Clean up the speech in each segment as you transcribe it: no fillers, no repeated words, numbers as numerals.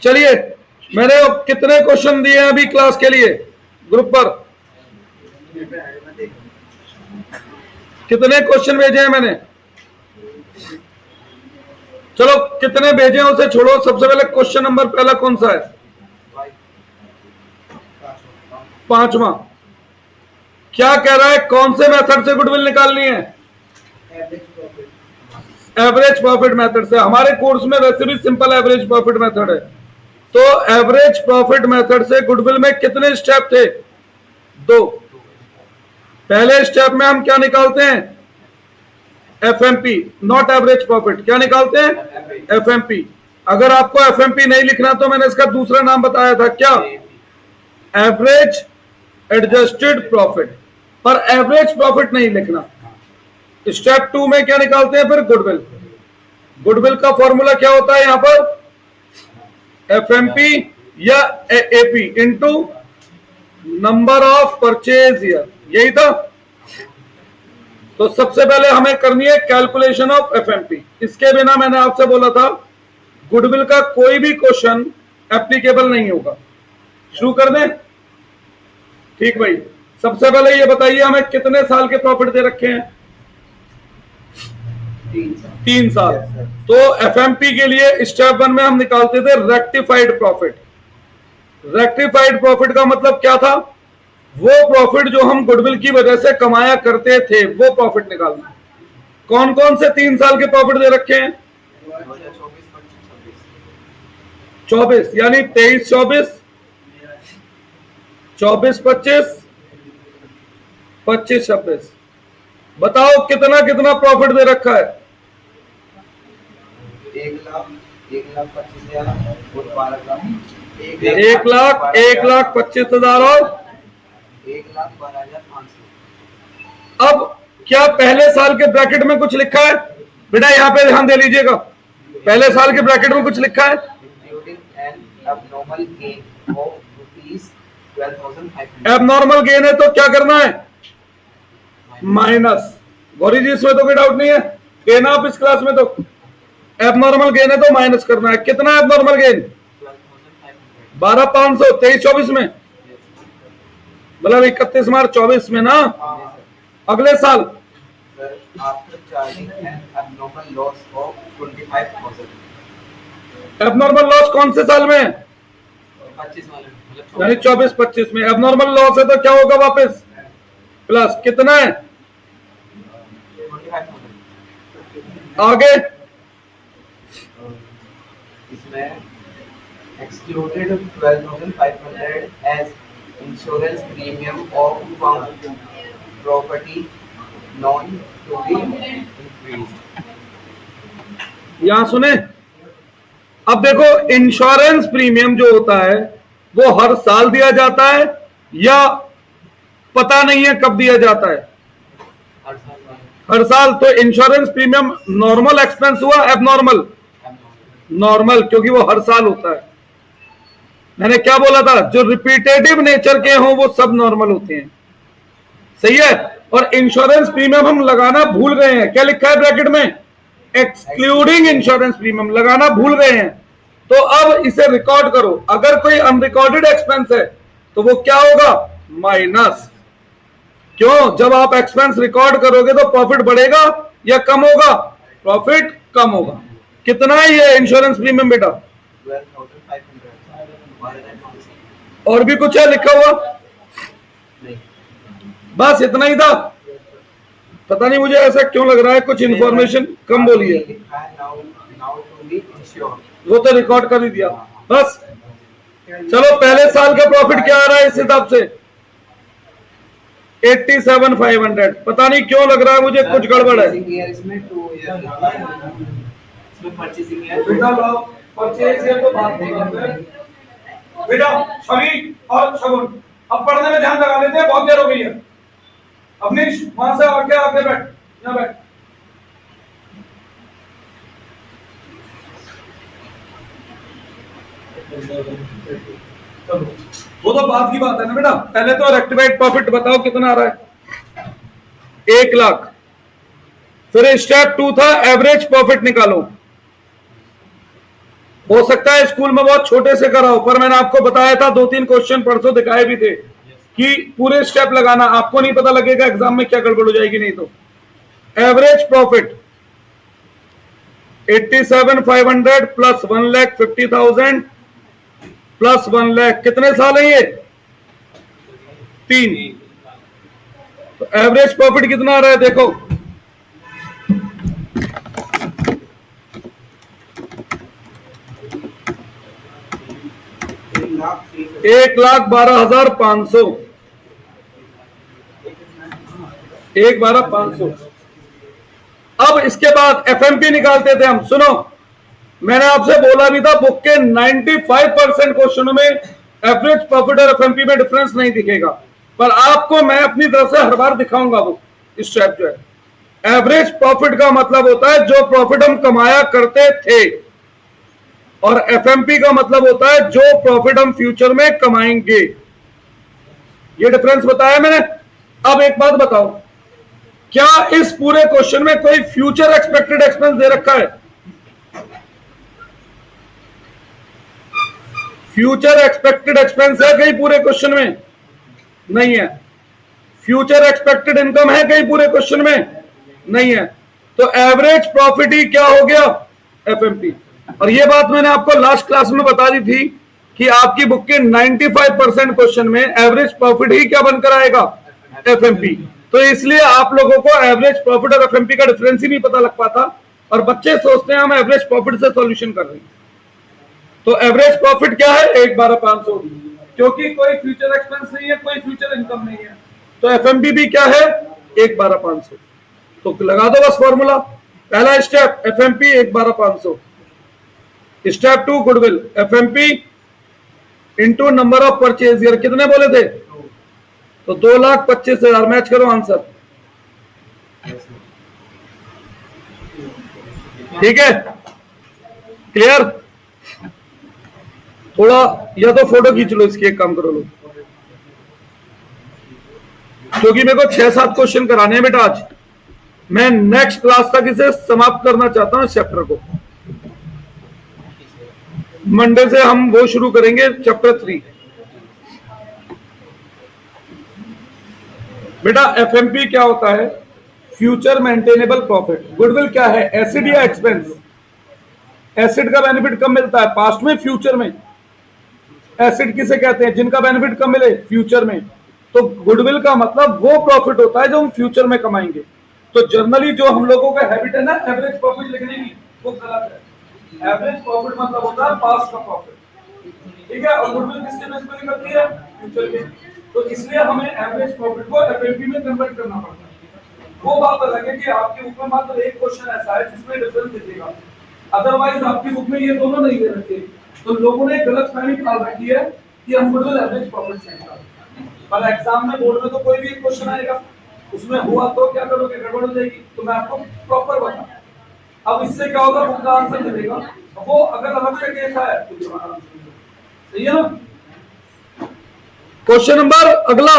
चलिए, मैंने कितने क्वेश्चन दिए हैं अभी क्लास के लिए ग्रुप पर? कितने क्वेश्चन भेजे हैं मैंने? चलो, कितने भेजे हैं उसे छोड़ो। सबसे पहले क्वेश्चन नंबर पहला कौन सा है? 5वां। क्या कह रहा है? कौन से मेथड से गुडविल निकालनी है? एवरेज प्रॉफिट मेथड से। हमारे कोर्स में वैसे भी सिंपल एवरेज प्रॉफिट मेथड है। तो एवरेज प्रॉफिट मेथड से गुडविल में कितने स्टेप थे? 2। पहले स्टेप में हम क्या निकालते हैं? FMP, not average profit. क्या निकालते हैं? एफएमपी। अगर आपको एफएमपी नहीं लिखना तो मैंने इसका दूसरा नाम बताया था, क्या? Average adjusted profit. पर एवरेज प्रॉफिट नहीं लिखना। स्टेप 2 में क्या निकालते हैं फिर? गुडविल। गुडविल का फॉर्मूला क्या होता है यहां पर? एफएमपी या AP into number of purchase year. यही था। तो सबसे पहले हमें करनी है कैलकुलेशन ऑफ एफएमपी। इसके बिना मैंने आपसे बोला था गुडविल का कोई भी क्वेश्चन एप्लीकेबल नहीं होगा। शुरू कर दें? ठीक भाई, सबसे पहले ये बताइए हमें कितने साल के प्रॉफिट दे रखे हैं? 3 साल। तो एफएमपी के लिए स्टेप 1 में हम निकालते थे रेक्टिफाइड प्रॉफिट। रेक्टिफाइड प्रॉफिट का मतलब क्या था? वो प्रॉफिट जो हम गुडविल की वजह से कमाया करते थे, वो प्रॉफिट निकालना। कौन कौन से 3 साल के प्रॉफिट दे रखे हैं? 24, यानी 23-24, 24-25, 25-26। बताओ कितना कितना प्रॉफिट दे रखा है? 1,25,000 और 1,12,500। अब क्या पहले साल के ब्रैकेट में कुछ लिखा है? बेटा यहां पे ध्यान दे लीजिएगा। पहले साल के ब्रैकेट में कुछ लिखा है? एबनॉर्मल गेन है तो क्या करना है? माइनस। गौरी जी इसमें तो कोई डाउट नहीं है, गेन आप इस क्लास में तो एबनॉर्मल गेन है तो माइनस करना है। कितना एबनॉर्मल गेन? 12,500 23-24 में, मतलब 31 मार्च 24 में ना। अगले साल एबनॉर्मल लॉस कौन से साल में है? 25 यानी 24-25 में। एबनॉर्मल लॉस है तो क्या होगा? वापस प्लस। कितना है? आगे इसमें excluded 12,500 as insurance premium of property known to be increased। यहां सुने, अब देखो इंश्योरेंस प्रीमियम जो होता है वो हर साल दिया जाता है या पता नहीं है कब दिया जाता है? हर साल। तो इंश्योरेंस प्रीमियम नॉर्मल एक्सपेंस हुआ एबनॉर्मल? नॉर्मल, क्योंकि वो हर साल होता है। मैंने क्या बोला था? जो रिपीटेटिव नेचर के हों वो सब नॉर्मल होते हैं। सही है। और इंश्योरेंस प्रीमियम हम लगाना भूल गए हैं। क्या लिखा है ब्रैकेट में? एक्सक्लूडिंग इंश्योरेंस प्रीमियम लगाना भूल गए हैं। तो अब इसे रिकॉर्ड करो। अगर कोई अनरिकॉर्डेड एक्सपेंस है तो वो क्या होगा? माइनस। क्यों? जब आप एक्सपेंस रिकॉर्ड करोगे तो प्रॉफिट बढ़ेगा या कम होगा? प्रॉफिट कम होगा। कितना है ये इंश्योरेंस प्रीमियम बेटा? 12,500। और भी कुछ है लिखा हुआ? बस इतना ही था। पता नहीं मुझे ऐसा क्यों लग रहा है कुछ इंफॉर्मेशन कम बोली है। वो तो रिकॉर्ड कर ही दिया। बस चलो, पहले साल का प्रॉफिट क्या आ रहा है इस हिसाब से? 87,500। पता नहीं क्यों लग रहा है मुझे कुछ गड़बड़ है। परचेज ईयर तो बात नहीं करते बेटा। छवि और शगुन अब पढ़ने में ध्यान लगा लेते हैं, बहुत देर हो गई है। अपनी वहां से आके आगे बैठ, यहाँ बैठ। चलो, वो तो बात की बात है ना बेटा। पहले तो रेक्टिफाइड प्रॉफिट बताओ कितना आ रहा है? 1 लाख। फिर स्टेप 2 था एवरेज प्रॉफिट निकालो। हो सकता है स्कूल में बहुत छोटे से कराओ, पर मैंने आपको बताया था, 2-3 क्वेश्चन परसों दिखाए भी थे कि पूरे स्टेप लगाना, आपको नहीं पता लगेगा एग्जाम में क्या गड़बड़ हो जाएगी नहीं तो। Average profit 87,500 plus 1,50,000 plus 1 lakh, कितने साल है ये? 3। तो एवरेज प्रॉफिट कितना आ रहा है देखो, 1,12,500, 1,12,500। अब इसके बाद एफएमपी निकालते थे हम। सुनो, मैंने आपसे बोला भी था बुक के 95% क्वेश्चनों में एवरेज प्रॉफिट और एफएमपी में डिफरेंस नहीं दिखेगा, पर आपको मैं अपनी तरफ से हर बार दिखाऊंगा। वो स्टेप जो है, एवरेज प्रॉफिट का मतलब होता है जो प्रॉफिट हम कमाया करते थे, और एफएमपी का मतलब होता है जो प्रॉफिट हम फ्यूचर में कमाएंगे। ये डिफरेंस बताया मैंने। अब एक बात बताओ, क्या इस पूरे क्वेश्चन में कोई फ्यूचर एक्सपेक्टेड एक्सपेंस दे रखा है? फ्यूचर एक्सपेक्टेड एक्सपेंस है कहीं पूरे क्वेश्चन में? नहीं है। फ्यूचर एक्सपेक्टेड इनकम है कहीं पूरे क्वेश्चन में? नहीं है। तो एवरेज प्रॉफिट ही क्या हो गया? एफएमपी। और ये बात मैंने आपको लास्ट क्लास में बता दी थी कि आपकी बुक के 95% क्वेश्चन में एवरेज प्रॉफिट ही क्या बनकर आएगा? एफएमपी। तो इसलिए आप लोगों को एवरेज प्रॉफिट और एफएमपी का डिफरेंस ही नहीं पता लग पाता, और बच्चे सोचते हैं हम एवरेज प्रॉफिट से सॉल्यूशन कर रहे हैं। तो एवरेज प्रॉफिट क्या है? 1,12,500, क्योंकि कोई फ्यूचर एक्सपेंस नहीं है, कोई फ्यूचर इनकम नहीं है। तो एफएमपी भी क्या है? 1,12,500। तो लगा दो बस फॉर्मूला। पहला step FMP 1,12,500, step 2 goodwill, FMP into number of purchase year, कितने बोले थे? तो 2,25,000। मैच करो आंसर। ठीक है, क्लियर? थोड़ा या तो फोटो खींच लो इसकी, एक काम करो लो, क्योंकि मेरे को 6-7 क्वेश्चन कराने हैं बेटा आज। मैं नेक्स्ट क्लास तक इसे समाप्त करना चाहता हूं चैप्टर को। मंडे से हम वो शुरू करेंगे चैप्टर 3। बेटा एफएमपी क्या होता है? Future maintainable profit. गुडविल क्या है? एसिड या एक्सपेंस? एसिड का बेनिफिट कब मिलता है? पास्ट में, फ्यूचर में? एसिड किसे कहते हैं? जिनका बेनिफिट कब मिले? फ्यूचर में। तो गुडविल का मतलब वो प्रॉफिट होता है जो हम फ्यूचर में कमाएंगे। तो जनरली जो हम लोगों का हैबिट है ना एवरेज प्रॉफिट लिखने की, वो गलत है। एवरेज प्रॉफिट मतलब होता है पास्ट का प्रॉफिट, ठीक है? और गुडविल किसके बेस पर निकलती है? फ्यूचर के। तो इसलिए हमें एवरेज प्रॉफिट को एफएमपी में कन्वर्ट करना पड़ता है। वो बात अलग है कि आपकी बुक में मात्र एक क्वेश्चन ऐसा है जिसमें डिफरेंस दिखेगा, अदरवाइज आपकी बुक में ये दोनों नहीं दे रखे। तो लोगों ने गलत फहमी पाल रखी है कि हम गुडविल एवरेज प्रॉफिट से निकालते हैं, पर एग्जाम में बोर्ड में तो कोई भी क्वेश्चन आएगा, उसमें हुआ तो क्या करोगे? गड़बड़ हो जाएगी। तो मैं आपको प्रॉपर बता। अब इससे क्या होगा? बुक का आंसर मिलेगा, वो अगर अलग से केस है तो तुम्हारा आंसर मिलेगा। सही है ना? क्वेश्चन नंबर अगला,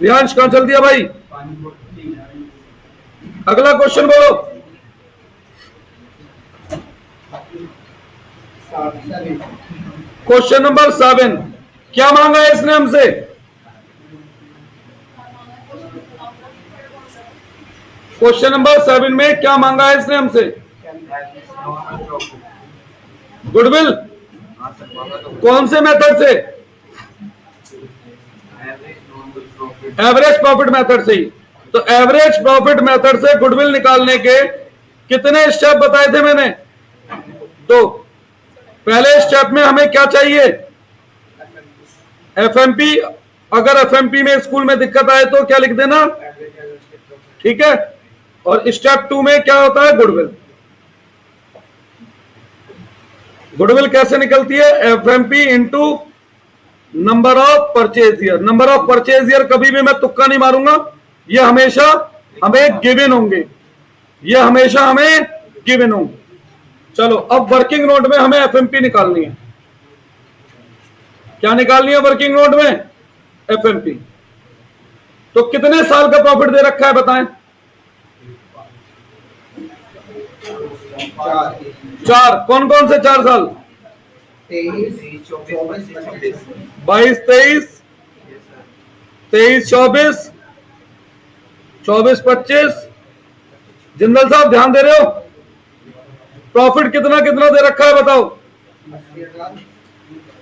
रियांश कहां चल दिया भाई? अगला क्वेश्चन बोलो। क्वेश्चन नंबर 7, क्या मांगा है इसने हमसे? क्वेश्चन नंबर 7 में क्या मांगा है इसने हमसे? गुडविल कौन से मेथड से? एवरेज प्रॉफिट मेथड से ही। तो एवरेज प्रॉफिट मेथड से गुडविल निकालने के कितने स्टेप बताए थे मैंने? 2। पहले स्टेप में हमें क्या चाहिए? एफएमपी। अगर एफएमपी में स्कूल में दिक्कत आए तो क्या लिख देना, ठीक है? और स्टेप 2 में क्या होता है? गुडविल। गुडविल कैसे निकलती है? FMP into number of purchase year. Number of purchase year कभी भी मैं तुक्का नहीं मारूंगा, ये हमेशा हमें गिवन होंगे, ये हमेशा हमें गिवन होंगे। चलो अब वर्किंग नोट में हमें एफएमपी निकालनी है। क्या निकालनी है वर्किंग नोट में? एफएमपी। तो कितने साल का प्रॉफिट दे रखा है बताएं? चार, कौन कौन से 4 साल? 23, 24, 25, 22, 23, 23, 24, 24, 25। जिंदल साहब ध्यान दे रहे हो? प्रॉफिट कितना कितना दे रखा है बताओ?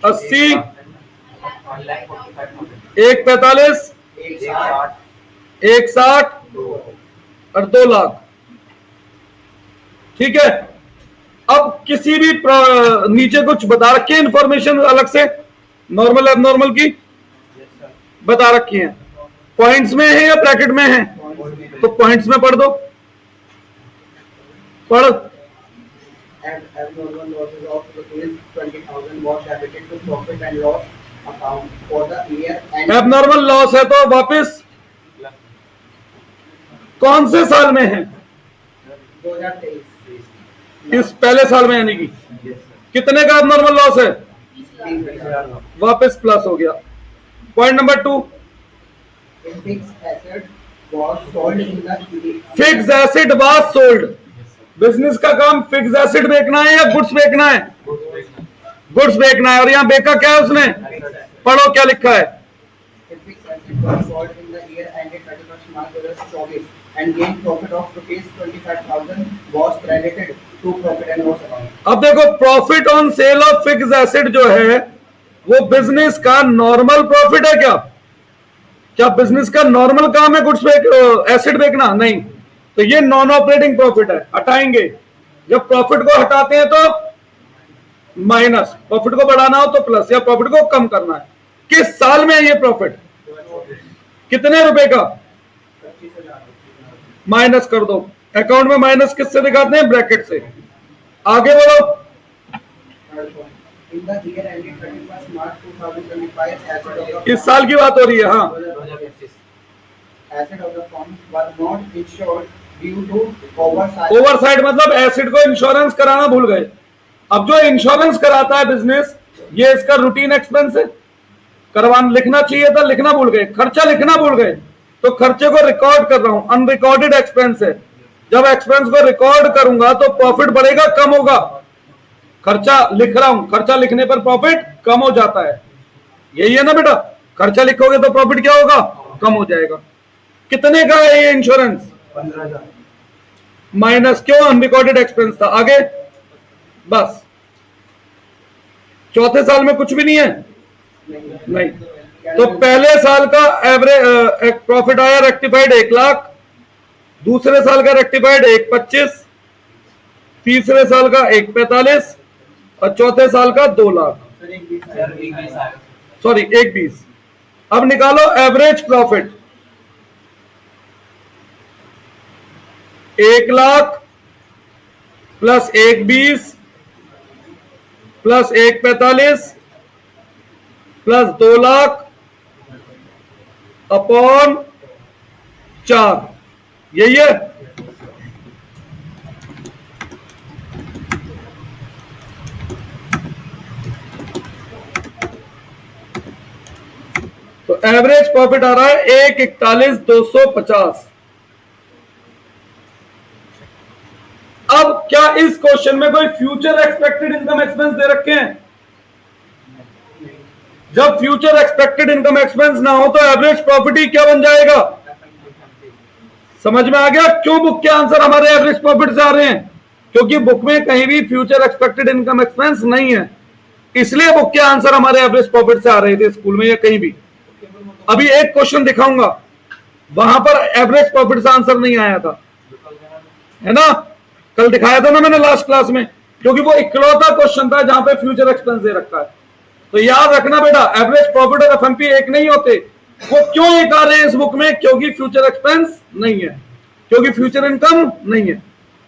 80, 1 45, 1 60 और 2 लाख। ठीक है, अब किसी भी नीचे कुछ बता रखी है इंफॉर्मेशन अलग से नॉर्मल एबनॉर्मल की बता रखी है, पॉइंट्स में है या ब्रैकेट में है? तो पॉइंट्स में पढ़ दो, पढ़। abnormal losses of rupees 20,000 was debited to profit and loss account for the year and abnormal loss है तो वापस कौन से साल में है? 2023 इस पहले साल में, यानी कि कितने का एबनॉर्मल लॉस है? वापस प्लस हो गया। Point number 2, fixed asset was sold in the fix acid was sold. Business का काम फिक्स एसिड बेचना है या गुड्स बेचना है? गुड्स बेचना है। और यहाँ बेचा क्या है उसने? पढ़ो क्या लिखा है? fixed asset was sold in the year ended 31st March 2024 and gain profit of rupees 25,000 was credited to profit and loss account. अब देखो, profit on sale of fix acid जो है वो बिजनेस का नॉर्मल प्रॉफिट है क्या? क्या business का नॉर्मल काम है गुड्स एसिड बेचना? नहीं। तो ये नॉन ऑपरेटिंग प्रॉफिट है, हटाएंगे। जब प्रॉफिट को हटाते हैं तो माइनस, प्रॉफिट को बढ़ाना हो तो प्लस, या प्रॉफिट को कम करना है। किस साल में है ये प्रॉफिट? कितने रुपए का? माइनस कर दो। अकाउंट में माइनस किससे दिखाते हैं? ब्रैकेट से। आगे बढ़ो। In the year ended 31st March 2025, asset of the इस साल की बात हो रही है। हाँ, asset of the firm was not insured due to oversight. ओवरसाइड मतलब एसिड को इंश्योरेंस कराना भूल गए। अब जो इंश्योरेंस कराता है बिजनेस, ये इसका रूटीन एक्सपेंस है, करवाना लिखना चाहिए था, लिखना भूल गए। खर्चा लिखना भूल गए, तो खर्चे को रिकॉर्ड कर रहा हूं, अनरिकॉर्डेड एक्सपेंस है। जब एक्सपेंस को रिकॉर्ड करूंगा तो प्रॉफिट बढ़ेगा कम होगा? खर्चा लिख रहा हूं, खर्चा लिखने पर प्रॉफिट कम हो जाता है, यही है ना बेटा? खर्चा लिखोगे तो प्रॉफिट क्या होगा? कम हो जाएगा। कितने का है ये इंश्योरेंस? 15,000 माइनस, क्यों? अनरिकॉर्डेड एक्सपेंस था। आगे बस। चौथे साल में कुछ भी नहीं है? नहीं। तो पहले साल का एवरेज प्रॉफिट आया रेक्टिफाइड 1 लाख, दूसरे साल का रेक्टिफाइड 1,25, तीसरे साल का 1,45 और चौथे साल का 2 लाख, सॉरी 1,20। अब निकालो average profit. 1 lakh plus 1,20 plus 1,45 plus 2 lakh upon 4, यही है। तो एवरेज प्रॉफिट आ रहा है 1,41,250। अब क्या इस क्वेश्चन में कोई फ्यूचर एक्सपेक्टेड इनकम एक्सपेंस दे रखे हैं? जब फ्यूचर एक्सपेक्टेड इनकम एक्सपेंस ना हो तो एवरेज प्रॉफिट ही क्या बन जाएगा? समझ में आ गया क्यों बुक के आंसर हमारे एवरेज प्रॉफिट से आ रहे हैं? क्योंकि बुक में कहीं भी फ्यूचर एक्सपेक्टेड इनकम एक्सपेंस नहीं है, इसलिए बुक के आंसर हमारे एवरेज प्रॉफिट से आ रहे थे स्कूल में या कहीं भी। अभी एक क्वेश्चन दिखाऊंगा, वहां पर एवरेज प्रॉफिट से आंसर नहीं आया था, है ना? कल दिखाया था ना मैंने लास्ट क्लास में, क्योंकि वो इकलौता क्वेश्चन था जहां पे फ्यूचर एक्सपेंस दे रखा है। तो याद रखना बेटा, एवरेज प्रॉफिट और एफएमपी एक नहीं होते। वो क्यों एक आ रहे हैं इस बुक में? क्योंकि फ्यूचर एक्सपेंस नहीं है, क्योंकि फ्यूचर इनकम नहीं है।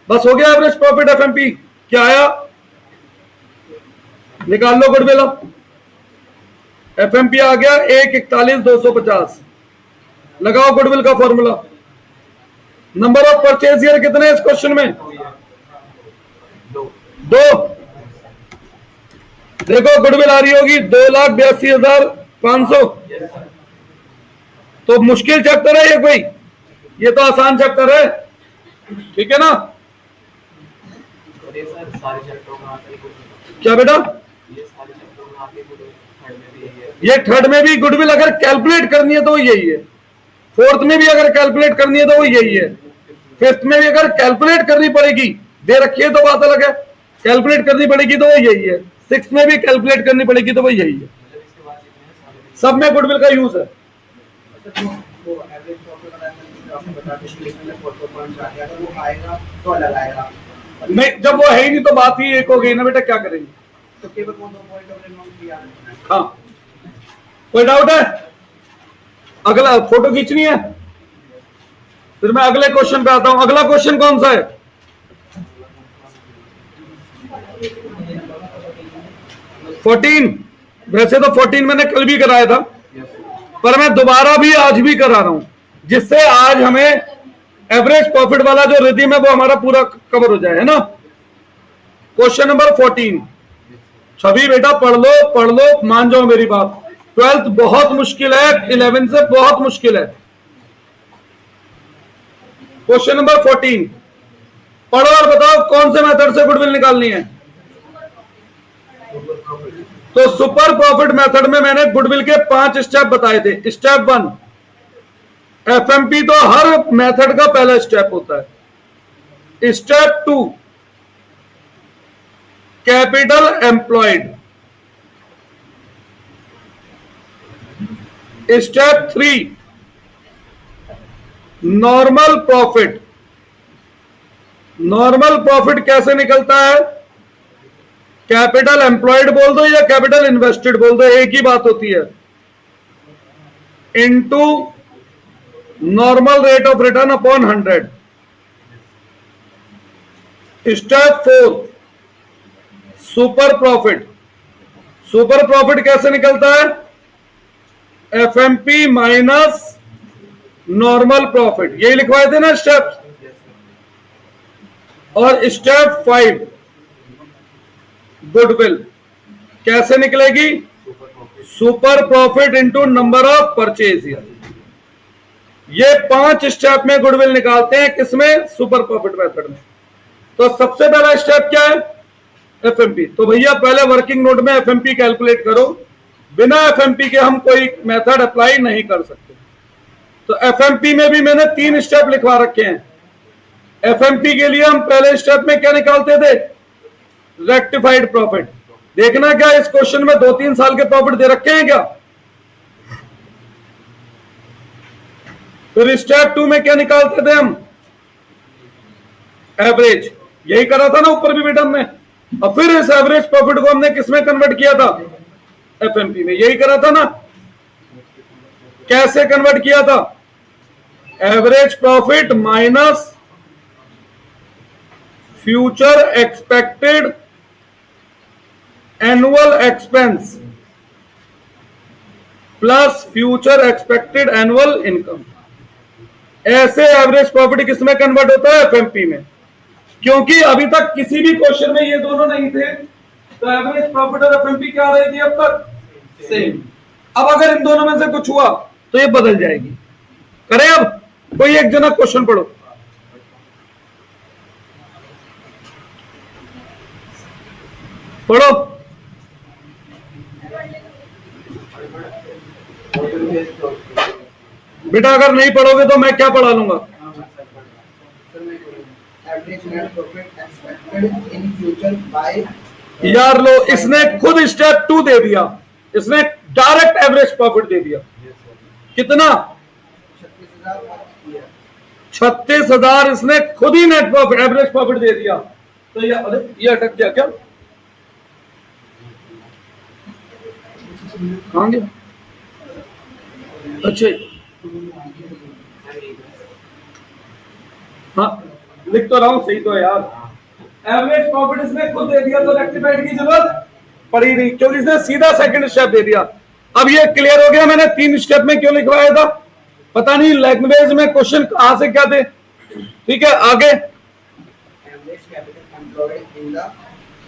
बस हो गया एवरेज प्रॉफिट एफएमपी। क्या आया? निकाल लो गुडविल। एफएमपी आ गया 1,41,250। लगाओ गुडविल का formula. Number of purchase year कितने इस क्वेश्चन में? 2। देखो गुडविल आ रही होगी 2,82,500। तो मुश्किल चैप्टर है ये कोई? ये तो आसान चैप्टर है, ठीक है ना? और ये सर सारे चैप्टरों में आके गुडविल, क्या बेटा? ये सारे चैप्टरों में आके गुडविल थर्ड में भी यही है। ये थर्ड में भी गुडविल अगर कैलकुलेट करनी है तो यही है, फोर्थ में भी अगर कैलकुलेट करनी है तो वो यही है, फिफ्थ में भी अगर कैलकुलेट करनी पड़ेगी, दे रखी है तो बात अलग है, कैलकुलेट करनी पड़ेगी तो वो यही है, सिक्स में भी कैलकुलेट करनी पड़ेगी तो वो यही है, मतलब इसके बाद जितने हैं सारे सब में गुडविल का यूज है। वो एवरेज प्रॉफिट वाला जो आपने बता दिया कि इसमें 4 पॉइंट्स आ गया, अगर वो आएगा तो अलग आएगा, नहीं, जब वो है ही नहीं तो बात ही एक हो गई ना बेटा, क्या करेंगे? तो केवल वो 2 पॉइंट ऑफ अमाउंट दिया है। हाँ, कोई डाउट है? अगला फोटो खींचनी है, फिर मैं अगले क्वेश्चन पे आता हूं। अगला क्वेश्चन कौन सा है? 14। वैसे तो 14 मैंने कल भी कराया था, पर मैं दोबारा भी आज भी करा रहा हूं, जिससे आज हमें एवरेज प्रॉफिट वाला जो रिदम है वो हमारा पूरा कवर हो जाए, है ना। Question number 14। छवि बेटा पढ़ लो, मान जाओ मेरी बात। 12th बहुत मुश्किल है, 11 से बहुत मुश्किल है। क्वेश्चन नंबर 14 पढ़ो और बताओ कौन से मेथड से गुडविल निकालनी है। तो सुपर प्रॉफिट मेथड में मैंने गुडविल के 5 स्टेप बताए थे। स्टेप 1, एफएमपी तो हर मेथड का पहला स्टेप होता है। Step 2, capital employed. Step 3, normal profit. Normal profit कैसे निकलता है? कैपिटल एम्प्लॉयड बोल दो या कैपिटल इन्वेस्टेड बोल दो, एक ही बात होती है, into normal rate of return upon 100। Step 4, super profit. Super profit कैसे निकलता है? एफएमपी माइनस नॉर्मल प्रॉफिट, यही लिखवाए थे ना स्टेप्स। और स्टेप 5, गुडविल कैसे निकलेगी? Super profit into number of purchase. ये 5 स्टेप में गुडविल निकालते हैं, किसमें? सुपर प्रॉफिट मेथड में। तो सबसे पहला स्टेप क्या है? एफएमपी। तो भैया पहले वर्किंग नोट में एफएमपी कैलकुलेट करो, बिना एफएमपी के हम कोई मेथड अप्लाई नहीं कर सकते। तो एफएमपी में भी मैंने 3 स्टेप लिखवा रखे हैं। एफएमपी के लिए हम पहले स्टेप में क्या निकालते थे? Rectified profit. देखना क्या इस क्वेश्चन में 2-3 साल के प्रॉफिट दे रखे हैं क्या? फिर स्टेप 2 में क्या निकालते थे हम? एवरेज। यही करा था ना ऊपर भी बेटा हमने। और फिर इस एवरेज प्रॉफिट को हमने किसमें कन्वर्ट किया था? एफएमपी में। यही करा था ना। कैसे कन्वर्ट किया था? Average profit minus future expected annual expense plus future expected annual income. ऐसे एवरेज प्रॉफिट किसमें कन्वर्ट होता है? एफएमपी में। क्योंकि अभी तक किसी भी क्वेश्चन में ये दोनों नहीं थे, तो एवरेज प्रॉफिट और एफएमपी क्या आ रही थी अब तक? सेम। अब अगर इन दोनों में से कुछ हुआ तो ये बदल जाएगी। करें अब? कोई एक जना क्वेश्चन पढ़ो। पढ़ो बेटा, अगर नहीं पढ़ोगे तो मैं क्या पढ़ा लूंगा? Average net profit expected in future by. यार लो, इसने खुद स्टेप 2 दे दिया, इसने डायरेक्ट एवरेज प्रॉफिट दे दिया। कितना? 36,000 इसने खुद ही नेट प्रॉफिट एवरेज प्रॉफिट दे दिया। तो ये अटक गया क्या? कहां गया? अच्छा, हाँ लिख तो रहा हूं, सही तो है यार। एवरेज प्रॉफिट इसने खुद दे दिया, तो रेक्टिफाइड की जरूरत पड़ी नहीं, क्योंकि इसने सीधा सेकंड स्टेप दे दिया। अब ये क्लियर हो गया मैंने 3 स्टेप में क्यों लिखवाया था। पता नहीं लैंग्वेज में क्वेश्चन कहां से क्या थे। ठीक है, आगे। Average capital employed in the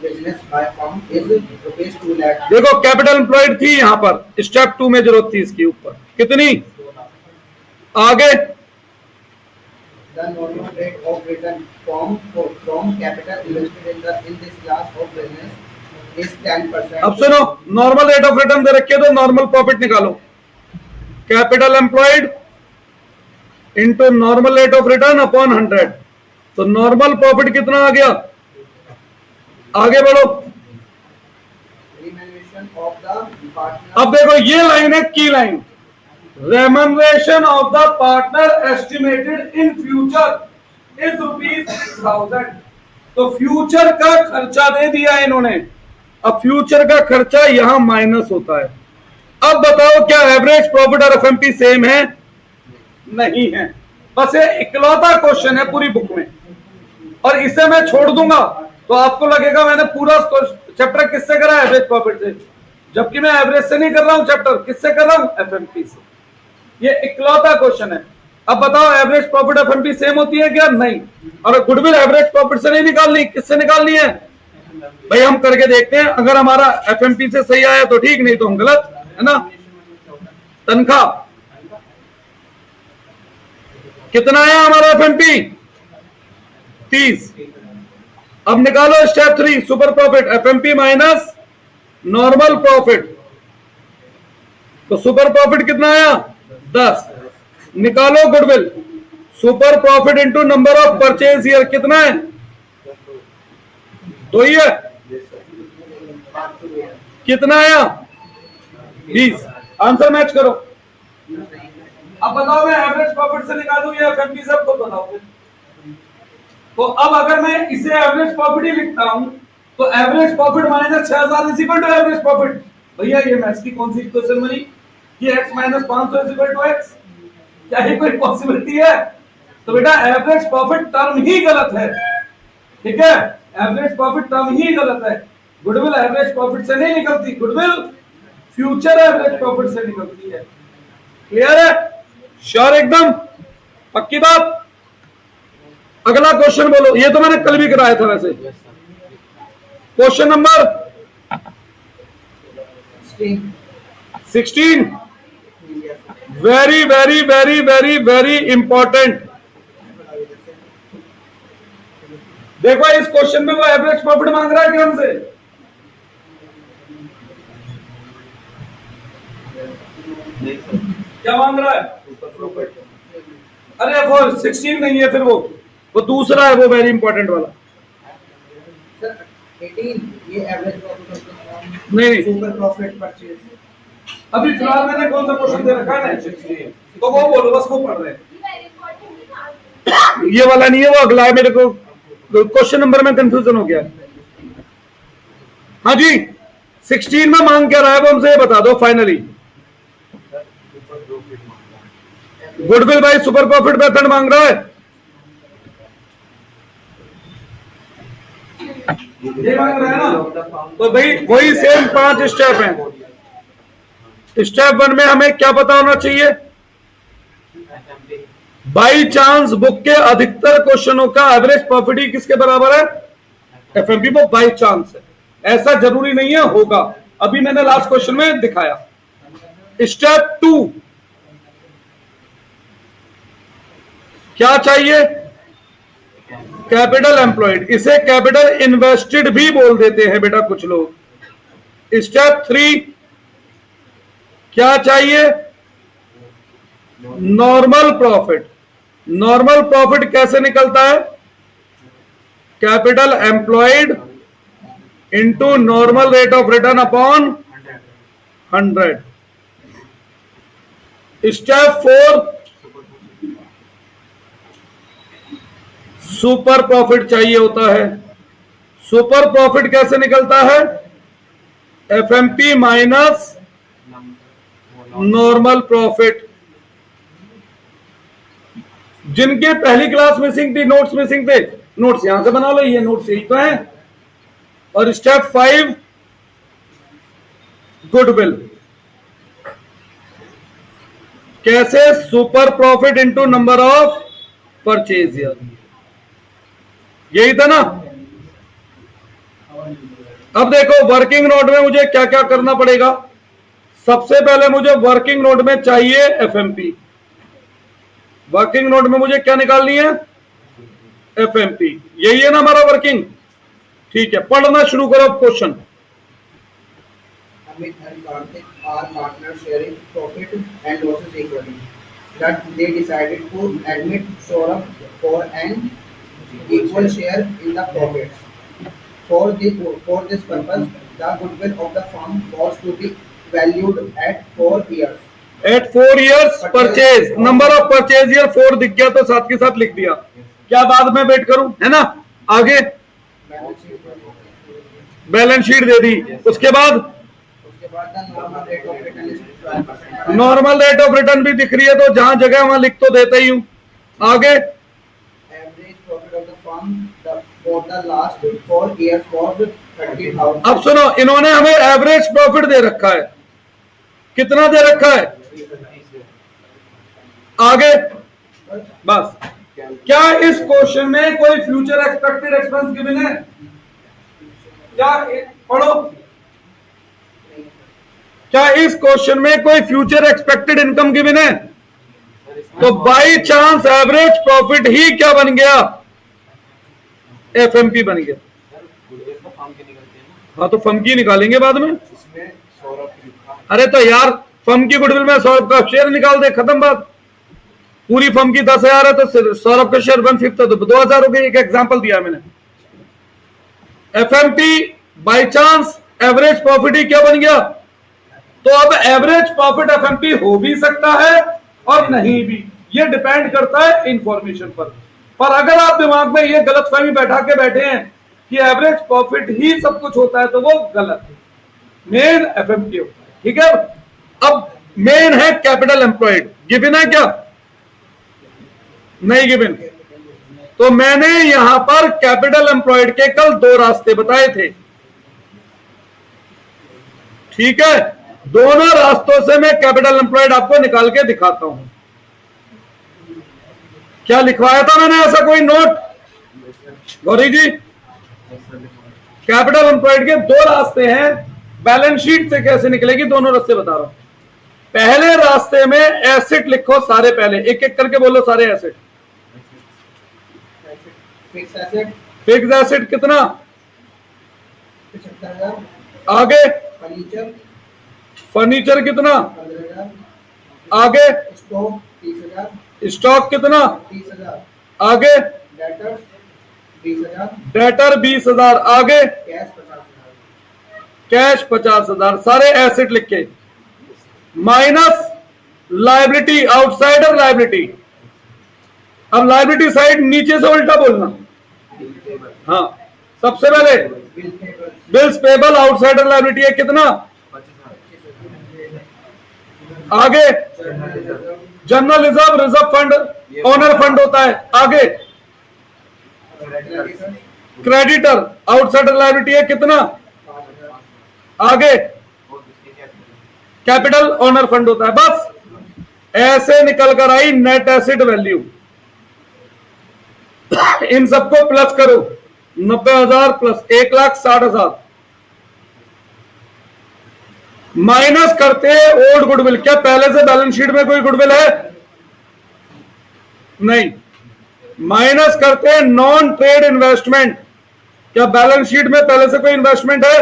business by firm is rupees 2 lakh. देखो कैपिटल एम्प्लॉयड थी यहां पर, स्टेप 2 में जरूरत थी इसकी ऊपर। कितनी? आगे The normal rate of return from capital invested in this class of business is 10%. अब सुनो, नॉर्मल रेट ऑफ रिटर्न दे रखी है तो नॉर्मल प्रॉफिट निकालो, capital employed into normal rate of return upon 100, तो नॉर्मल प्रॉफिट कितना आ गया? आगे बढ़ो। Remuneration of the partner. अब देखो ये लाइन है की line, remuneration of the partner estimated in future is ₹6,000। तो फ्यूचर का खर्चा दे दिया इन्होंने, अब फ्यूचर का खर्चा यहां माइनस होता है। अब बताओ क्या एवरेज प्रॉफिट और एफएमपी सेम है? नहीं है। बस ये इकलौता क्वेश्चन है पूरी बुक में, और इसे मैं छोड़ दूंगा तो आपको लगेगा मैंने पूरा चैप्टर किससे करा? एवरेज प्रॉफिट से, जबकि मैं एवरेज से नहीं कर रहा हूं चैप्टर, किससे कर रहा हूं? एफएमपी से। ये इकलौता क्वेश्चन है। अब बताओ एवरेज प्रॉफिट एफएमपी सेम होती है क्या? नहीं। और गुडविल एवरेज प्रॉफिट से नहीं निकालनी, किससे निकालनी है? भाई हम करके देखते हैं, अगर हमारा एफएमपी से सही आया तो ठीक, नहीं तो हम गलत, है ना। तनख्वाह कितना आया हमारा एफएमपी? 30। अब निकालो step 3 super profit, FMP minus normal profit, तो सुपर प्रॉफिट कितना आया? 10। निकालो goodwill, super profit into number of purchase year कितना है? 2 ही है। कितना आया? 20। आंसर मैच करो। अब बताओ मैं एवरेज प्रॉफिट से निकालूं या एफएमपी से, तो बताओ। तो अब अगर मैं इसे एवरेज प्रॉफिट ही लिखता हूं तो average profit minus 6,000 is equal to average profit. भैया ये मैथ्स की कौन सी इक्वेशन बनी? ये x minus 500 is equal to x, क्या ये कोई पॉसिबिलिटी है? तो बेटा एवरेज प्रॉफिट टर्म ही गलत है, ठीक है। एवरेज प्रॉफिट टर्म ही गलत है। गुडविल एवरेज प्रॉफिट से नहीं निकलती, गुडविल फ्यूचर एवरेज प्रॉफिट से निकलती है। क्लियर है? श्योर? एकदम पक्की बात। अगला क्वेश्चन बोलो, ये तो मैंने कल भी कराया था वैसे। Question number 16। Very very very very very important. देखो इस क्वेश्चन में वो एवरेज प्रॉफिट मांग रहा है कि हमसे? क्या मांग रहा है? अरे वो 16 नहीं है, फिर वो दूसरा है, वो वेरी इंपॉर्टेंट वाला। सर 18 ये एवरेज प्रॉफिट नहीं सुपर प्रॉफिट परचेज। अभी फिलहाल मैंने कौन सा क्वेश्चन दे रखा है ना, तो वो बोलो, बस वो पढ़ रहे हैं। ये वाला नहीं है, वो अगला है। मेरे को क्वेश्चन नंबर में कंफ्यूजन हो गया। हाँ जी, 16 में मांग क्या रहा है वो हमसे ये बता दो फाइनली। गुडविल भाई सुपर प्रॉफिट मेथड मांग रहा है। ये मांग रहा है ना, तो भाई वही सेम 5 स्टेप हैं। स्टेप 1 में हमें क्या पता होना चाहिए? बाई चांस बुक के अधिकतर क्वेश्चनों का एवरेज प्रॉफिट ही किसके बराबर है? एफएमपी। वो बाई चांस है, ऐसा जरूरी नहीं है होगा। अभी मैंने लास्ट क्वेश्चन में दिखाया। स्टेप 2 क्या चाहिए? कैपिटल एम्प्लॉयड, इसे कैपिटल इन्वेस्टेड भी बोल देते हैं बेटा कुछ लोग। स्टेप 3 क्या चाहिए? Normal profit. नॉर्मल प्रॉफिट कैसे निकलता है? Capital employed into normal rate of return upon 100। Step 4 super profit चाहिए होता है। सुपर प्रॉफिट कैसे निकलता है? FMP minus normal profit. जिनके पहली क्लास मिसिंग थी, नोट्स मिसिंग थे, नोट्स यहां से बना लो, ये नोट्स यही तो है। और स्टेप 5 गुडविल। कैसे? Super profit into number of purchase year, यही था ना। अब देखो वर्किंग नोट में मुझे क्या क्या करना पड़ेगा। सबसे पहले मुझे वर्किंग नोट में चाहिए एफएमपी। वर्किंग नोट में मुझे क्या निकालनी है? एफएमपी, यही है ना हमारा वर्किंग। ठीक है, पढ़ना शुरू करो अब question. Amit and Karthik are partners sharing profit and losses equally. That they decided to admit Saurabh for an equal share in the profits. For this purpose, the goodwill of the firm was to be valued at 4 years. At 4 years purchase, number of purchase year 4 दिख गया तो साथ के साथ लिख दिया। क्या बाद में वेट करूं, है ना। आगे बैलेंस शीट दे दी, उसके बाद the normal rate of return is 12%. Normal rate of return भी दिख रही है, तो जहां जगह वहां लिख तो देता ही हूं। आगे Average profit of the firm for the last 4 years was 30,000. अब सुनो, इन्होंने हमें एवरेज प्रॉफिट दे रखा है, कितना दे रखा है। आगे बस, क्या इस क्वेश्चन में कोई फ्यूचर एक्सपेक्टेड एक्सपेंस गिवन है, क्या पढ़ो, क्या इस क्वेश्चन में कोई फ्यूचर एक्सपेक्टेड इनकम गिवन है। तो बाई चांस एवरेज प्रॉफिट ही क्या बन गया, एफएमपी बन गया। हाँ तो फर्म की निकालेंगे बाद में। अरे तो यार फर्म की गुडविल में सौरभ का शेयर निकाल दे, खत्म बात। पूरी फर्म की 10,000 है तो सौरभ का शेयर 1/5 है तो 2,000 हो गए। एक एग्जांपल दिया मैंने। FMP by chance average profit ही क्या बन गया। तो अब एवरेज प्रॉफिट एफएमपी हो भी सकता है और नहीं भी, ये डिपेंड करता है इंफॉर्मेशन पर अगर आप दिमाग में ये गलतफहमी बैठा के बैठे हैं कि एवरेज प्रॉफिट ही सब कुछ होता है तो वो गलत है, मेन एफएमपी होता है। ठीक है, अब मेन है कैपिटल एम्प्लॉयड, गिवन है क्या, नहीं गिवन। तो मैंने यहां पर कैपिटल एम्प्लॉयड के कल 2 रास्ते बताए थे। ठीक है, दोनों रास्तों से मैं कैपिटल एम्प्लॉयड आपको निकाल के दिखाता हूं। क्या लिखवाया था मैंने ऐसा कोई नोट, गौरी जी। कैपिटल एम्प्लॉयड के 2 रास्ते हैं, बैलेंस शीट से कैसे निकलेगी दोनों रास्ते बता रहा हूं। पहले रास्ते में एसेट लिखो सारे, पहले एक एक करके बोलो सारे asset. Fix asset, fix asset कितना, 75,000. आगे फर्नीचर, फर्नीचर कितना, 15,000. आगे स्टॉक 30,000. स्टॉक कितना, 30,000. आगे डेटर्स 20,000. डेटर 20,000, आगे कैश 50,000. कैश 50,000। सारे एसेट लिखे, माइनस लायबिलिटी, आउटसाइडर लायबिलिटी। अब लायबिलिटी साइड नीचे से उल्टा बोलना। हाँ, सबसे पहले bill payable bills payable outsider liability है कितना, आगे general reserve, reserve fund, owner fund होता है, आगे क्रेडिटर आउटसाइडर लायबिलिटी है कितना, आगे कैपिटल ओनर फंड होता है। बस ऐसे निकल कर आई नेट एसेट वैल्यू। इन सबको प्लस करो, 90,000 प्लस 1,60,000 माइनस करते ओल्ड गुडविल। क्या पहले से बैलेंस शीट में कोई गुडविल है, नहीं। माइनस करते नॉन ट्रेड इन्वेस्टमेंट। क्या बैलेंस शीट में पहले से कोई इन्वेस्टमेंट है,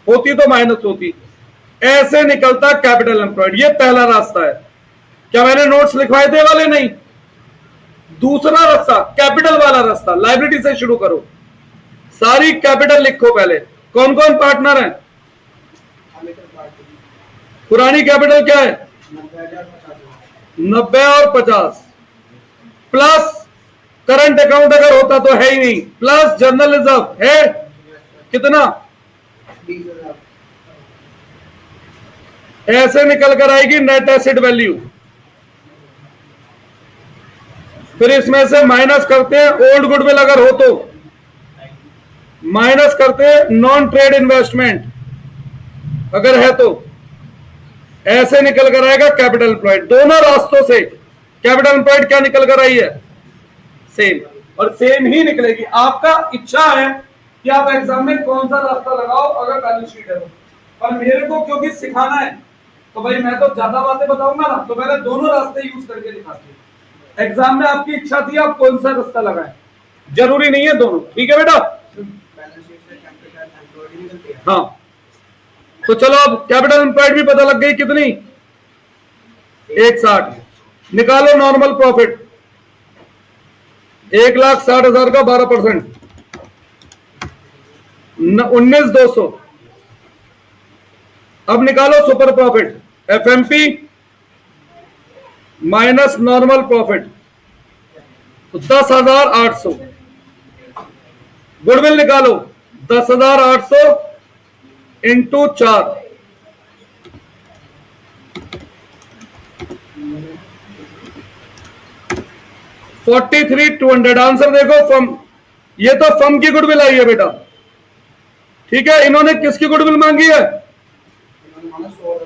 होती तो माइनस होती। ऐसे निकलता कैपिटल एम्प्लॉयड। ये पहला रास्ता है। क्या मैंने नोट्स लिखवाए थे वाले, नहीं। दूसरा रास्ता कैपिटल वाला रास्ता, लायबिलिटी से शुरू करो, सारी कैपिटल लिखो पहले। कौन कौन पार्टनर है, पुरानी कैपिटल क्या है, 90 और 50 प्लस करंट अकाउंट अगर होता तो है ही नहीं, प्लस जनरल रिजर्व है कितना, 20,000. ऐसे निकल कर आएगी नेट एसेट वैल्यू। फिर इसमें से माइनस करते हैं ओल्ड गुडविल अगर हो तो, माइनस करते हैं नॉन ट्रेड इन्वेस्टमेंट अगर है तो, ऐसे निकल कर आएगा कैपिटल एम्प्लॉयड। दोनों रास्तों से कैपिटल एम्प्लॉयड क्या निकल कर आई है, सेम, और सेम ही निकलेगी। आपका इच्छा है कि आप एग्जाम में कौन सा रास्ता लगाओ अगर बैलेंस शीट है तो, पर मेरे को क्योंकि सिखाना है तो भाई मैं तो ज्यादा बातें बताऊंगा ना, तो मैंने दोनों रास्ते यूज करके दिखाती हूँ। एग्जाम में आपकी इच्छा थी आप कौन सा रास्ता लगाएं, जरूरी नहीं है दोनों, ठीक है बेटा। बैलेंस शीट से कैपिटल एम्प्लॉयड निकलती है। हाँ, तो चलो अब कैपिटल एम्प्लॉयड भी पता लग गई, कितनी 160। निकालो नॉर्मल प्रॉफिट, 1,60,000 का 12%, 19,200। अब निकालो super profit, FMP minus normal profit, तो 10,800। गुडविल निकालो, 10,800 इंटू 4, 43,200। आंसर देखो, फर्म, ये तो फर्म की गुडविल आई है बेटा, ठीक है। इन्होंने किसकी गुडविल मांगी है? इन्होंने माना 100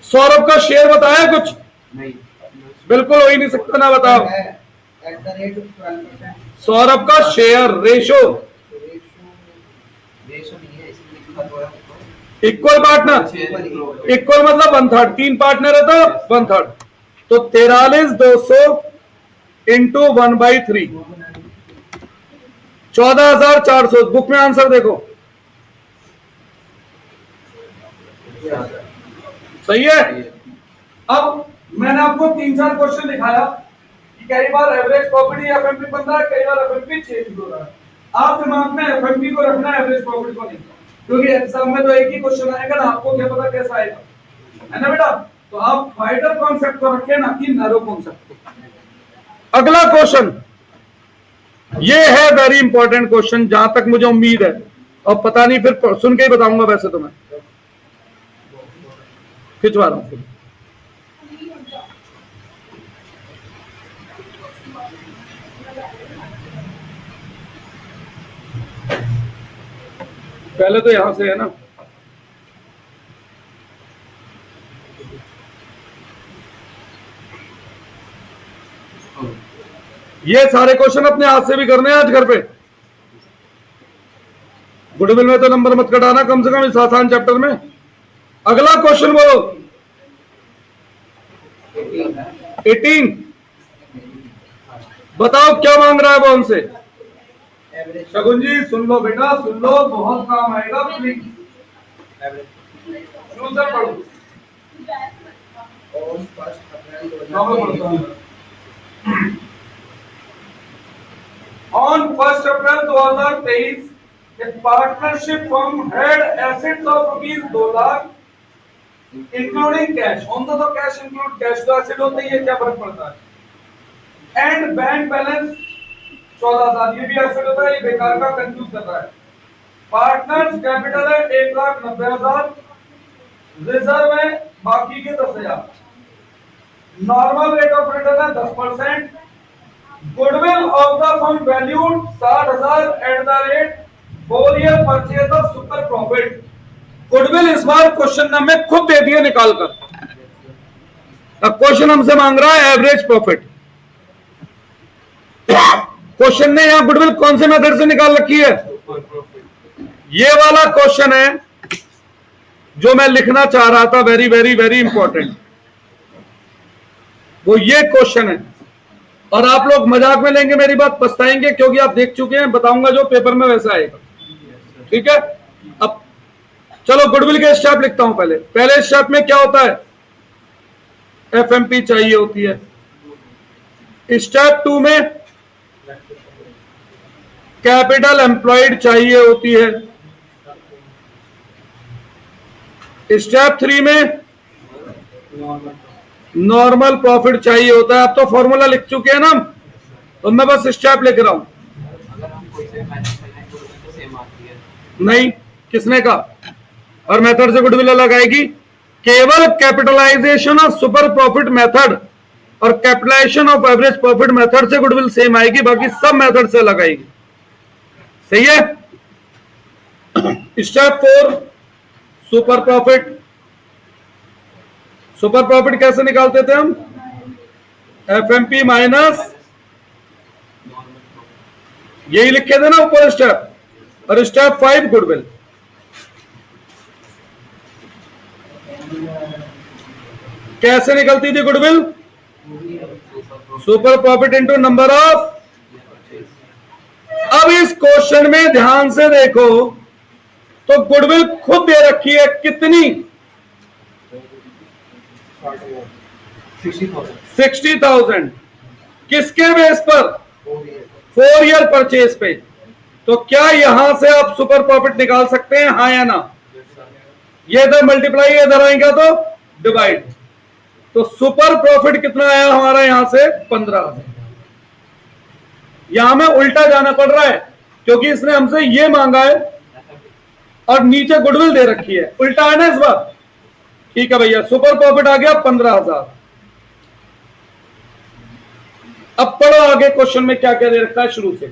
सौरभ का शेयर बताया कुछ? नहीं, बिल्कुल हो ही नहीं सकता, ना बताओ। है एट द रेट 12%। सौरभ का शेयर रेशो रेशो नहीं है, इसमें लिखा हुआ है इक्वल पार्टनर, इक्वल मतलब 1/3, 3 पार्टनर है तो 1/3, तो 43,200 इंटू 1/3, 14,400। बुक में आंसर देखो, सही है। अब मैंने आपको 3-4 क्वेश्चन दिखाया कि कई बार एवरेज प्रॉफिट या एफएमपी बन रहा है, कई बार एफएमपी चेंज हो रहा है। आप दिमाग में एफएमपी को रखना है, एवरेज प्रॉफिट को नहीं, क्योंकि एग्जाम में तो एक ही क्वेश्चन आएगा ना, आपको क्या पता कैसा आएगा, है ना बेटा। तो आप वाइडर कॉन्सेप्ट को रखें ना कि नैरो कॉन्सेप्ट को। अगला क्वेश्चन ये है वेरी इंपॉर्टेंट क्वेश्चन, जहां तक मुझे उम्मीद है, और पता नहीं फिर सुन के ही बताऊंगा, वैसे तो मैं खिंचवा रहा हूं। पहले तो यहां से है ना, ये सारे क्वेश्चन अपने हाथ से भी करने हैं आज घर पे। गुडविल में तो नंबर मत कटाना कम से कम इस आसान चैप्टर में। अगला क्वेश्चन बोलो, 18। बताओ क्या मांग रहा है वो हमसे। एवरेज शगुन जी सुन लो बेटा, सुन लो, बहुत काम आएगा, प्लीज शुरू से पढ़ो। ऑन 1 अप्रैल नॉर्मल पढ़ता 2023 हूं। On 1st April 2023, a partnership firm had assets of rupees 2 lakh, including cash. On the cash include cash, तो asset होते ही है, क्या फर्क पड़ता है। And बैंक बैलेंस 14,000, ये भी asset होता है, ये बेकार का कंफ्यूज कर रहा है। पार्टनर्स कैपिटल है 1,90,000, रिजर्व है बाकी के 10,000, नॉर्मल रेट ऑफ रिटर्न है 10%, goodwill of the firm valued 60,000 at the rate 4 year purchase of super profit. Goodwill इस बार क्वेश्चन में खुद दे दिए निकाल कर। अब क्वेश्चन हमसे मांग रहा है एवरेज प्रॉफिट। क्वेश्चन ने यहां गुडविल कौन से मेथड से निकाल रखी है? ये वाला क्वेश्चन है जो मैं लिखना चाह रहा था, वेरी वेरी वेरी इंपॉर्टेंट, वो ये क्वेश्चन है। और आप लोग मजाक में लेंगे मेरी बात, पछताएंगे, क्योंकि आप देख चुके हैं, बताऊंगा जो पेपर में वैसा आएगा, ठीक है। अब चलो गुडविल के स्टेप लिखता हूं। पहले स्टेप में क्या होता है? एफएमपी चाहिए होती है। स्टेप 2 में कैपिटल एम्प्लॉयड चाहिए होती है। स्टेप 3 में नॉर्मल प्रॉफिट चाहिए होता है। अब तो फॉर्मूला लिख चुके हैं ना, तो मैं बस स्टेप लिख रहा हूं। अगर हम कोई से मैनेज करना है तो सेम आती है। नहीं, किसने कहा? और मेथड से गुडविल अलग आएगी। केवल capitalization of super profit method और capitalization of average profit method से गुडविल सेम आएगी, बाकी सब मेथड से अलग आएगी। सही है। Step 4 super profit. Super profit कैसे निकालते थे हम? एफएमपी माइनस, यही लिखे थे ना ऊपर स्टेप। और स्टेप 5 गुडविल। कैसे निकलती थी goodwill? Super profit into number of. अब इस क्वेश्चन में ध्यान से देखो तो गुडविल खुद दे रखी है कितनी, 60,000। किसके बेस पर? 4 ईयर परचेज पे। तो क्या यहां से आप सुपर प्रॉफिट निकाल सकते हैं, हाँ या ना? ये इधर मल्टीप्लाई, इधर आएगा तो डिवाइड। तो सुपर प्रॉफिट कितना आया हमारा यहां से? 15। यहां में उल्टा जाना पड़ रहा है क्योंकि इसने हमसे ये मांगा है और नीचे गुडविल दे रखी है, उल्टा है ना इस बार। ठीक है भैया, सुपर प्रॉफिट आ गया 15,000। अब पढ़ो आगे क्वेश्चन में क्या क्या दे रखा है शुरू से।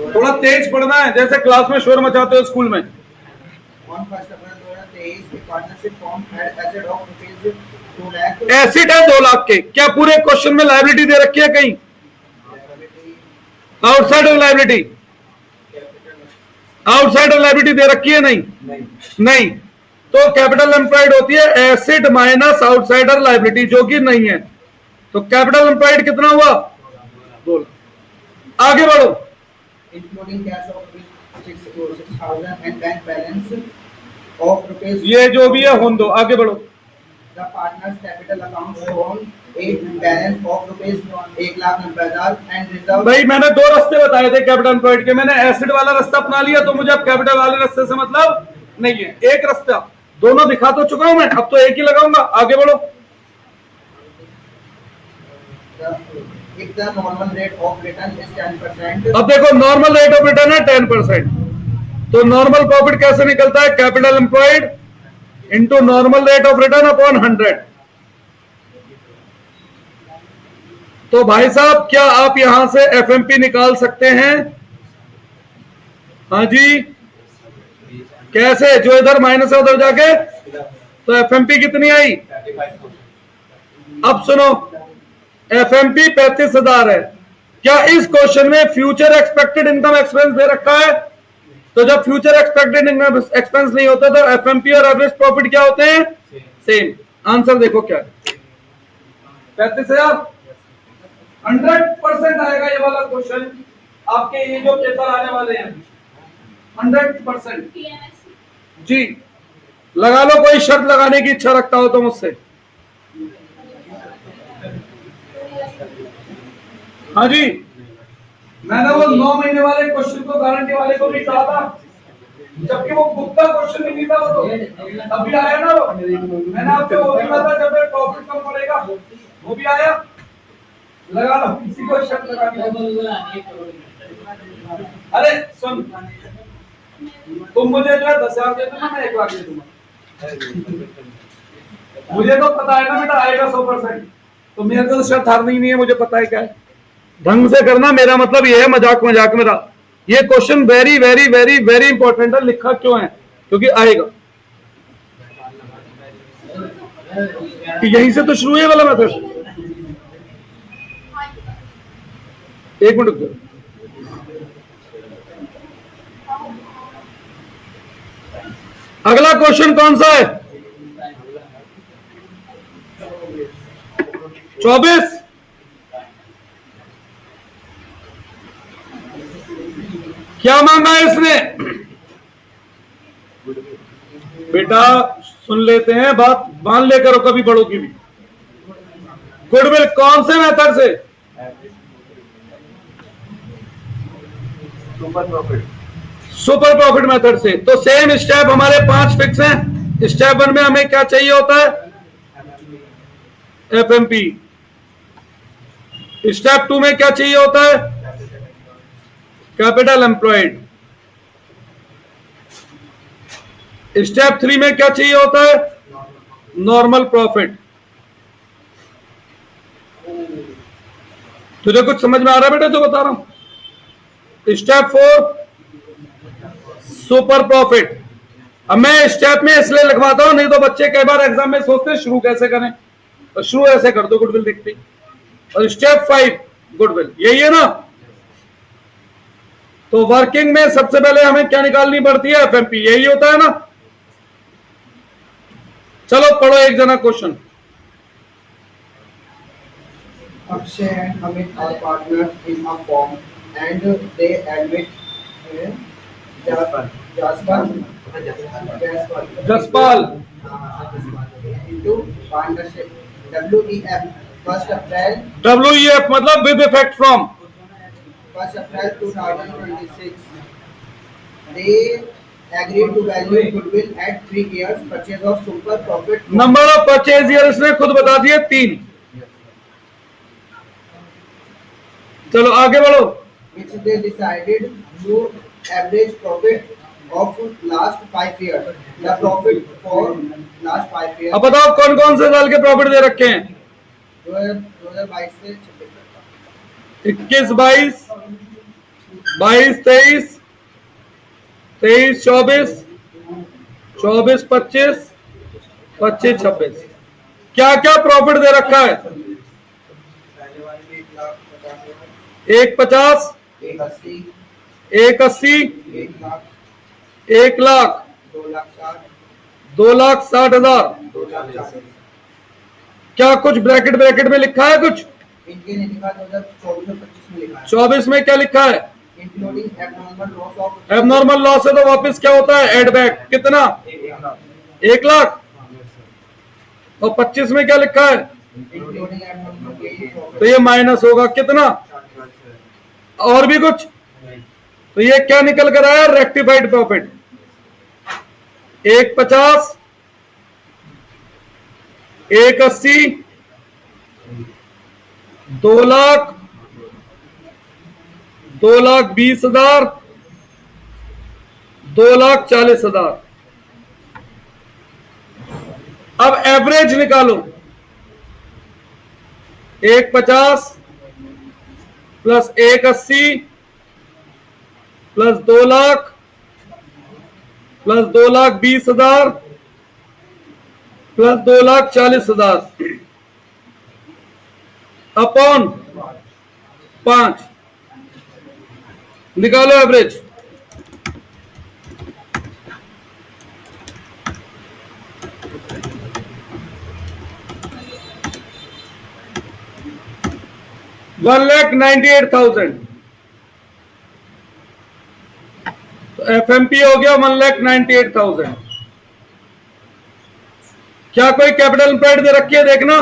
थोड़ा तेज पढ़ना है, जैसे क्लास में शोर मचाते हो स्कूल में। एसिड है 2 लाख के। क्या पूरे क्वेश्चन में लायबिलिटी दे रखी है कहीं? Outside of liability, outside of liability दे रखी है? नहीं। तो कैपिटल एम्प्लॉयड होती है एसिड माइनस आउटसाइडर लायबिलिटी, जो कि नहीं है। तो कैपिटल एम्प्लॉयड कितना हुआ? 2 लाख। आगे बढ़ो। Including cash of 6,000 and bank balance of rupees, ये जो भी है होन दो, आगे बढ़ो। The partners capital account shown a balance of rupees 1,90,000 and reserve. भाई मैंने 2 रास्ते बताए थे कैपिटल एम्प्लॉयड के, मैंने एसिड वाला रास्ता अपना लिया, तो मुझे अब कैपिटल वाले रास्ते से मतलब नहीं है। एक रास्ता, दोनों दिखा तो चुका हूं मैं, अब तो एक ही लगाऊंगा। आगे बढ़ो। If the normal rate of return is 10%, अब देखो नॉर्मल रेट ऑफ रिटर्न है 10%, तो नॉर्मल प्रॉफिट कैसे निकलता है? Capital employed into normal rate of return upon 100। तो भाई साहब क्या आप यहां से एफएमपी निकाल सकते हैं? हाँ जी, कैसे? जो इधर माइनस है उधर जाके, तो एफएमपी कितनी आई? अब सुनो, एफएमपी 35,000 है। क्या इस क्वेश्चन में फ्यूचर एक्सपेक्टेड इनकम एक्सपेंस दे रखा है? तो जब फ्यूचर एक्सपेक्टेड इनकम एक्सपेंस नहीं होता तो एफएमपी और एवरेज प्रॉफिट क्या होते हैं? सेम। आंसर देखो क्या है, 35,000। 100% आएगा ये वाला क्वेश्चन आपके, ये जो पेपर आने वाले हैं 100% जी। लगा लो, कोई शर्त लगाने की इच्छा रखता हो तो मुझसे। हाँ जी, मैंने वो 9 महीने वाले क्वेश्चन को, गारंटी वाले को भी कहा था, जबकि वो बुक का क्वेश्चन नहीं था, वो तो अभी आया ना। वो मैंने आपसे वो भी कहा था जब प्रॉफिट कम पड़ेगा, वो भी आया। लगा लो, किसी को शर्त लगानी। अरे सुन, तुम मुझे जो है 10,000 दे दूंगा, मैं 1 लाख दे दूंगा। मुझे तो पता है ना बेटा आएगा 100%, तो मेरे को तो शर्त हारनी नहीं है, मुझे पता है क्या है। ढंग से करना, मेरा मतलब ये है, मजाक मजाक मेरा। ये question very very very very important है। लिखा क्यों है? क्योंकि आएगा। यहीं से तो शुरू है वाला मेथड। एक मिनट रुक जाओ। अगला क्वेश्चन कौन सा है? 24। क्या मांगा है इसने? बेटा सुन लेते हैं बात, मान लेकर कभी बड़ों की भी। गुडविल कौन से मेथड से? सुपर प्रॉफिट मेथड से। तो सेम स्टेप हमारे 5 फिक्स हैं। स्टेप 1 में हमें क्या चाहिए होता है? एफएमपी। स्टेप 2 में क्या चाहिए होता है? Capital employed. स्टेप 3 में क्या चाहिए होता है? Normal profit. तुझे कुछ समझ में आ रहा है बेटा जो बता रहा हूं? Step 4 super profit. अब मैं स्टेप में इसलिए लिखवाता हूं, नहीं तो बच्चे कई बार एग्जाम में सोचते हैं शुरू कैसे करें, तो शुरू ऐसे कर दो गुडविल देखते। और स्टेप 5 गुडविल, यही है ना? तो वर्किंग में सबसे पहले हमें क्या निकालनी पड़ती है? एफएमपी। यही होता है ना? चलो पढ़ो एक जना question. Akshay and Amit are partners in a firm and they admit Jasper Jaspal into partnership. WEF 1st April WEF मतलब with effect from 1st April 2026. They agreed to value goodwill at 3 years. Purchase of super profit. Number of purchase year इसने खुद बता दिए 3। चलो आगे बढ़ो। Which they decided to average profit of last 5 years. The profit for last 5 years. अब बताओ कौन कौन से साल के प्रॉफिट दे रखे हैं? 2022 से 21 22 22 23 23 24 24 25 25 26 क्या क्या प्रॉफिट दे रखा है? 150 180 180 1 लाख 2,60,000 क्या कुछ ब्रैकेट ब्रैकेट में लिखा है? कुछ इनके नहीं लिखा 2024 में 25 में लिखा है 24 में क्या लिखा है? Including abnormal loss of abnormal loss है तो वापस क्या होता है? Add back. कितना? 1 लाख। और 25 में क्या लिखा है? इंक्लूडिंग एबनॉर्मल गेन तो ये माइनस होगा कितना? और भी कुछ? तो ये क्या निकल कर आया? Rectified profit. 150 180 2 लाख 2,20,000 2,40,000। अब एवरेज निकालो। 150 plus 180 plus 2 lakh plus 2,20,000 plus 2,40,000 upon 5 निकालो एवरेज। $1,98,000। तो एफएमपी हो गया 1,98,000। क्या कोई कैपिटल एम्प्लॉयड दे रखी है? देखना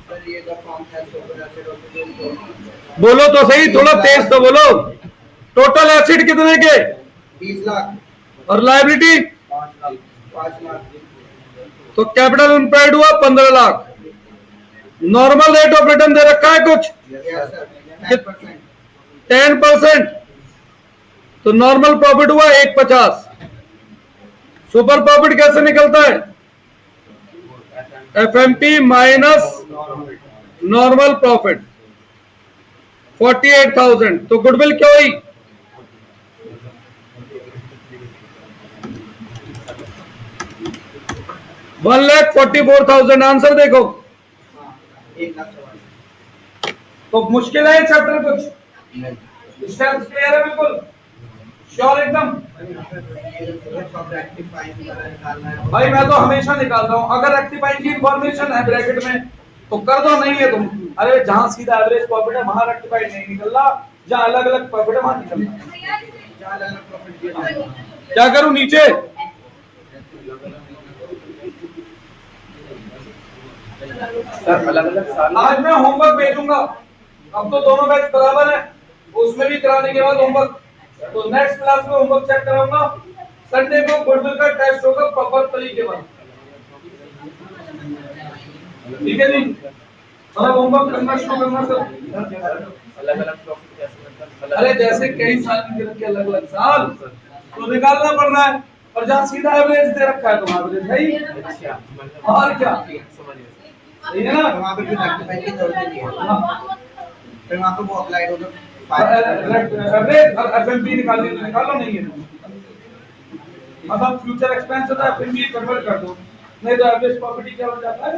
सर ये the form has total asset of बोलो तो सही, थोड़ा तेज तो बोलो। टोटल एसिड कितने के? 20 लाख और लायबिलिटी 5 लाख तो कैपिटल एम्प्लॉयड हुआ 15 lakh. Normal rate of return दे रखा है कुछ यस सर 10%. 10%। तो नॉर्मल प्रॉफिट हुआ 150। सुपर प्रॉफिट कैसे निकलता है? FMP minus normal profit 48,000। तो गुडविल क्या हुई? $1,44,000। आंसर देखो। हाँ 1 लाख 44. तो मुश्किल है चैप्टर कुछ? स्टेप्स क्लियर है बिल्कुल? श्योर एकदम? भाई मैं तो हमेशा निकालता हूं। अगर रेक्टिफाइंग की इंफॉर्मेशन है ब्रैकेट में तो कर दो, नहीं है तुम। अरे जहां सीधा एवरेज प्रॉफिट है वहां रेक्टिफाइड नहीं निकल रहा, जहां अलग अलग प्रॉफिट है वहां निकल रहा। क्या करूं नीचे? अलग अलग साल आज मैं होमवर्क भेजूंगा। अब तो दोनों बैच बराबर है, उसमें भी कराने के बाद होमवर्क। तो नेक्स्ट क्लास में होमवर्क चेक कराऊंगा। संडे को गुडविल का टेस्ट होगा प्रॉपर तरीके से। ठीक है जी? और होमवर्क करना शुरू करना सर। अलग अलग प्रॉफिट कैसे मतलब अरे जैसे कई साल के रखे अलग अलग साल तो निकालना पड़ रहा है, और जहाँ सीधा एवरेज दे रखा है तो एवरेज है ही। अच्छा और क्या? समझ गया सही है ना? वहाँ पे फिर रेक्टिफाई की जरूरत नहीं है हाँ। फिर वहाँ पे वो अप्लाइड होगा एवरेज और एफएमपी निकालो, नहीं है मतलब फ्यूचर एक्सपेंस है तो एफएमपी कन्वर्ट कर दो, नहीं तो एवरेज प्रॉपर्टी क्या हो जाता है?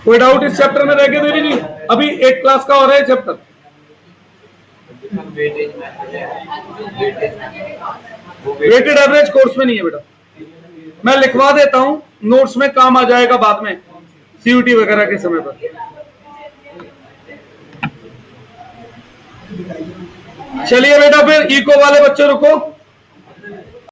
कोई डाउट इस चैप्टर में रह गया मेरी जी? अभी एक क्लास का और है चैप्टर। वेटेज मेथड है, वेटेज मेथड वो वेटेड एवरेज कोर्स में नहीं है बेटा, मैं लिखवा देता हूं, नोट्स में काम आ जाएगा बाद में सीयूटी वगैरह के समय पर। चलिए बेटा फिर इको वाले बच्चे रुको।